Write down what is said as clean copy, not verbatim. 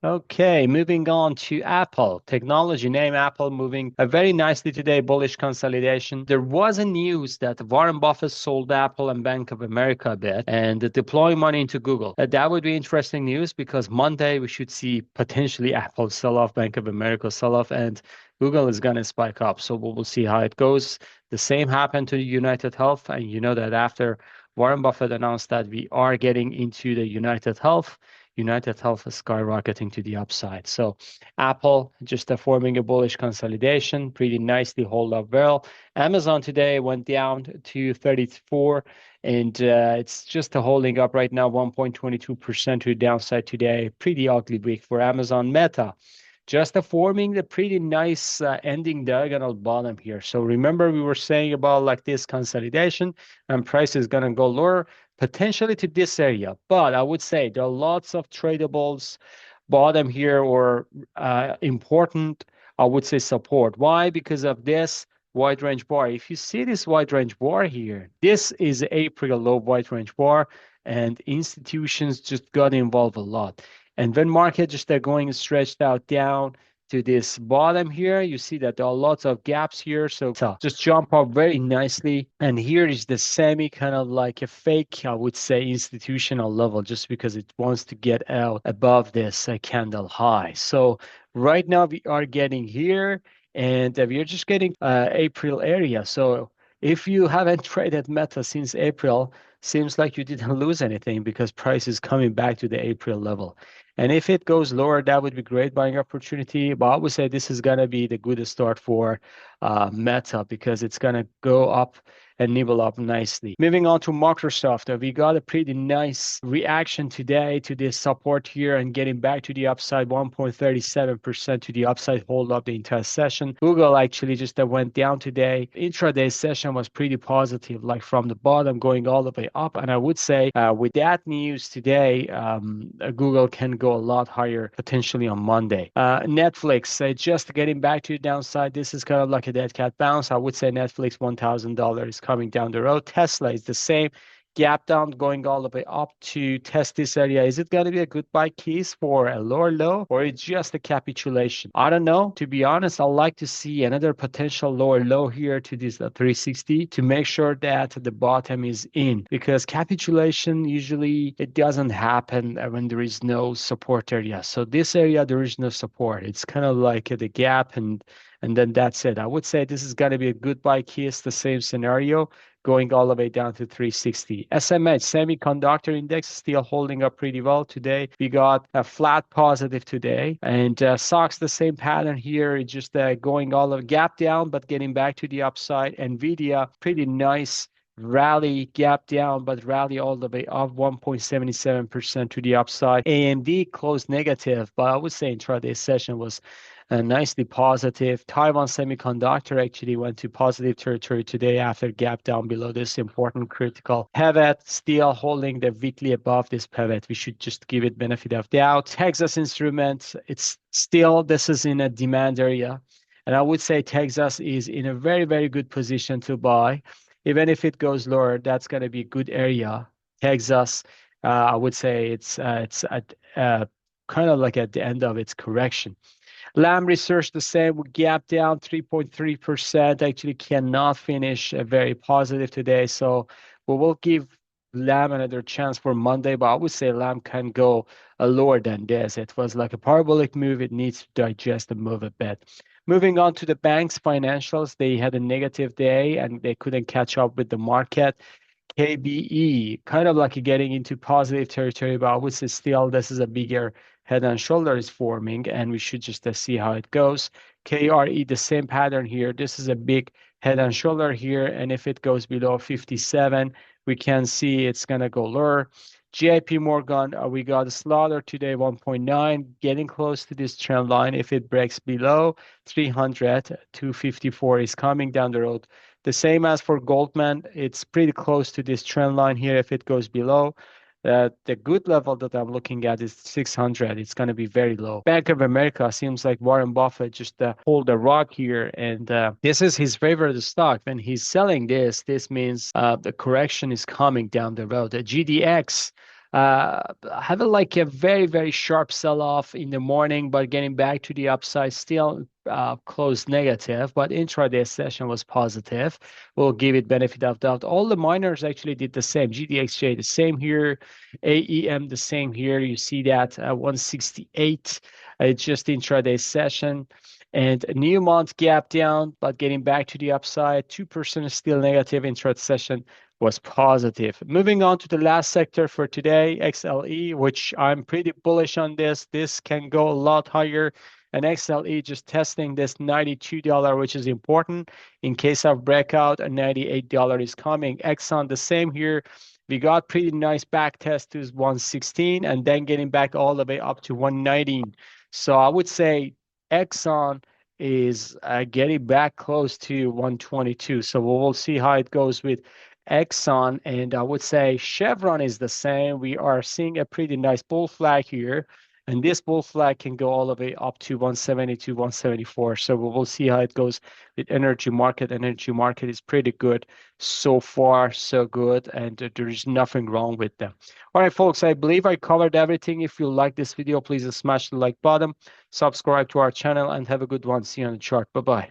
Okay, moving on to Apple. Technology name Apple moving very nicely today, bullish consolidation. There was a news that Warren Buffett sold Apple and Bank of America a bit and deploying money into Google. That would be interesting news because Monday we should see potentially Apple sell off, Bank of America sell off, and Google is going to spike up. So we will see how it goes. The same happened to United Health. And you know that after Warren Buffett announced that we are getting into the United Health is skyrocketing to the upside. So Apple just forming a bullish consolidation, pretty nicely hold up well. Amazon today went down to 34, and it's just holding up right now 1.22% to the downside today. Pretty ugly week for Amazon. Meta just forming the pretty nice ending diagonal bottom here. So remember we were saying about like this consolidation and price is going to go lower potentially to this area. But I would say there are lots of tradables bottom here or important, I would say support. Why? Because of this wide range bar. If you see this wide range bar here, this is April low wide range bar and institutions just got involved a lot. And when market just are going stretched out down to this bottom here, you see that there are lots of gaps here. So just jump up very nicely. And here is the semi kind of like a fake, I would say, institutional level, just because it wants to get out above this candle high. So right now we are getting here and we are just getting April area. So if you haven't traded Meta since April, seems like you didn't lose anything because price is coming back to the April level. And if it goes lower, that would be great buying opportunity. But I would say this is going to be the good start for Meta because it's going to go up and nibble up nicely. Moving on to Microsoft, we got a pretty nice reaction today to this support here and getting back to the upside, 1.37% to the upside, hold up the entire session. Google actually just went down today. Intraday session was pretty positive, like from the bottom going all the way up. And I would say with that news today, Google can go a lot higher potentially on Monday. Netflix, just getting back to the downside. This is kind of like a dead cat bounce. I would say Netflix $1,000 coming down the road. Tesla is the same. Gap down going all the way up to test this area. Is it going to be a good buy case for a lower low or it's just a capitulation? I don't know. To be honest, I'd like to see another potential lower low here to this 360 to make sure that the bottom is in because capitulation usually it doesn't happen when there is no support area. So this area, there is no support. It's kind of like the gap and then that's it. I would say this is going to be a good buy case, the same scenario going all the way down to 360. SMH, semiconductor index, still holding up pretty well today. We got a flat positive today. And SOX, the same pattern here, just going all the gap down, but getting back to the upside. NVDA, pretty nice rally, gap down, but rally all the way up 1.77% to the upside. AMD closed negative, but I would say intraday session was nicely positive. Taiwan Semiconductor actually went to positive territory today after gap down below this important critical pivot, still holding the weekly above this pivot. We should just give it benefit of doubt. Texas Instruments, it's still, this is in a demand area. And I would say Texas is in a very, very good position to buy. Even if it goes lower, that's going to be a good area. Texas, I would say it's at kind of like at the end of its correction. Lam Research, the same, gap down 3.3%. Actually cannot finish very positive today. So we will give Lam another chance for Monday, but I would say Lam can go lower than this. It was like a parabolic move. It needs to digest the move a bit. Moving on to the banks financials, they had a negative day and they couldn't catch up with the market. KBE, kind of like getting into positive territory, but I would say still this is a bigger head and shoulders forming, and we should just see how it goes. KRE, the same pattern here. This is a big head and shoulder here, and if it goes below 57, we can see it's going to go lower. JP Morgan, we got a slaughter today, 1.9, getting close to this trend line. If it breaks below 300, 254 is coming down the road. The same as for Goldman, it's pretty close to this trend line here. If it goes below, the good level that I'm looking at is 600. It's going to be very low. Bank of America seems like Warren Buffett just hold the rock here. And this is his favorite stock. When he's selling this, this means the correction is coming down the road. The GDX, having like a very, very sharp sell-off in the morning, but getting back to the upside, still closed negative, but intraday session was positive. We'll give it benefit of doubt. All the miners actually did the same. GDXJ the same here, AEM the same here. You see that 168. It's just intraday session. And Newmont gap down, but getting back to the upside. 2% is still negative. Intraday session was positive. Moving on to the last sector for today, XLE, which I'm pretty bullish on this. This can go a lot higher. And XLE just testing this $92, which is important. In case of breakout, a $98 is coming. Exxon, the same here. We got pretty nice back test to 116 and then getting back all the way up to 119. So I would say Exxon is getting back close to 122. So we'll see how it goes with Exxon, and I would say Chevron is the same. We are seeing a pretty nice bull flag here, and this bull flag can go all the way up to 172, 174. So we will see how it goes with energy market. Energy market is pretty good so far, so good, and there is nothing wrong with them. All right, folks, I believe I covered everything. If you like this video, please smash the like button, subscribe to our channel, and have a good one. See you on the chart. Bye-bye.